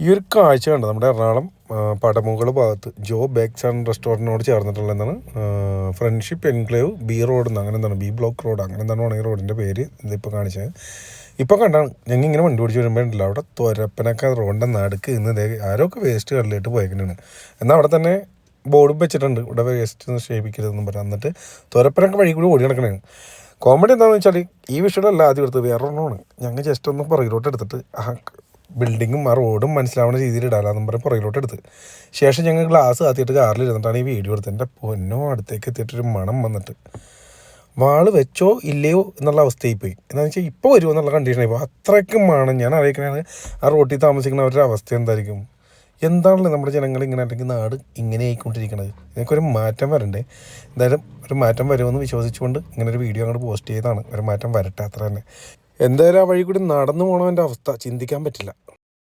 ഈ ഒരു കാഴ്ച കണ്ടോ നമ്മുടെ എറണാകുളം പടമുകൾ ഭാഗത്ത് ജോ ബേക്സ് ആൻഡ് റെസ്റ്റോറൻറ്റിനോട് ചേർന്നിട്ടുള്ള എന്താണ് ഫ്രണ്ട്ഷിപ്പ് എൻക്ലേവ് ബി റോഡ് എന്ന് അങ്ങനെ എന്താണ് ബി ബ്ലോക്ക് റോഡ് അങ്ങനെ എന്താണ് ഈ റോഡിൻ്റെ പേര് ഇതിപ്പോൾ കാണിച്ചത്. ഇപ്പോൾ കണ്ടാണ് ഞങ്ങൾ ഇങ്ങനെ വണ്ടി ഓടിച്ച് വരുമ്പോഴല്ല അവിടെ തുരപ്പനൊക്കെ റോഡിൻ്റെ നടുക്ക് ഇന്ന് ആരൊക്കെ വേസ്റ്റ് കടലിട്ട് പോയേക്കുന്നതാണ്. എന്നാൽ അവിടെ തന്നെ ബോർഡും വെച്ചിട്ടുണ്ട് ഇവിടെ വേസ്റ്റ് നിക്ഷേപിക്കരുതെന്നും പറയാം. എന്നിട്ട് തുരപ്പനൊക്കെ വഴി കൂടി ഓടി നടക്കണേ. കോമഡി എന്താണെന്ന് വെച്ചാൽ ഈ വിഷയമല്ല ആദ്യം എടുത്തത്, വേറെ ഒരെണ്ണമാണ്. ഞങ്ങൾ ജസ്റ്റ് ഒന്ന് പുറകിലോട്ട് എടുത്തിട്ട് ബിൽഡിങ്ങും ആ റോഡും മനസ്സിലാവുന്ന രീതിയിൽ ഇടാമെന്നും പറഞ്ഞ് പുറകിലോട്ട് എടുത്ത് ശേഷം ഞങ്ങൾ ഗ്ലാസ് ആത്തിയിട്ട് കാറിൽ ഇരുന്നിട്ടാണ് ഈ വീഡിയോ എടുത്തത്. എൻ്റെ പൊന്നോ അടുത്തേക്ക് എത്തിയിട്ടൊരു മണം വന്നിട്ട് വാള് വെച്ചോ ഇല്ലയോ എന്നുള്ള അവസ്ഥയിൽ പോയി. എന്താണെന്ന് വെച്ചാൽ ഇപ്പോൾ വരുമോ എന്നുള്ള കണ്ടീഷനായി ഇപ്പോൾ അത്രയ്ക്കും മണം. ഞാൻ അറിയിക്കണതാണ് ആ റോട്ടിൽ താമസിക്കുന്നവരുടെ അവസ്ഥ എന്തായിരിക്കും. എന്താണല്ലോ നമ്മുടെ ജനങ്ങൾ ഇങ്ങനെ അല്ലെങ്കിൽ നാട് ഇങ്ങനെ ആയിക്കൊണ്ടിരിക്കണത്. ഇതിനൊക്കെ ഒരു മാറ്റം വരണ്ടേ. എന്തായാലും ഒരു മാറ്റം വരുമെന്ന് വിശ്വസിച്ചുകൊണ്ട് ഇങ്ങനെ ഒരു വീഡിയോ അങ്ങോട്ട് പോസ്റ്റ് ചെയ്തതാണ്. ഒരു മാറ്റം വരട്ടെ, അത്ര തന്നെ. എന്തായാലും ആ വഴി കൂടി നടന്നു പോകണതിൻ്റെ അവസ്ഥ ചിന്തിക്കാൻ പറ്റില്ല.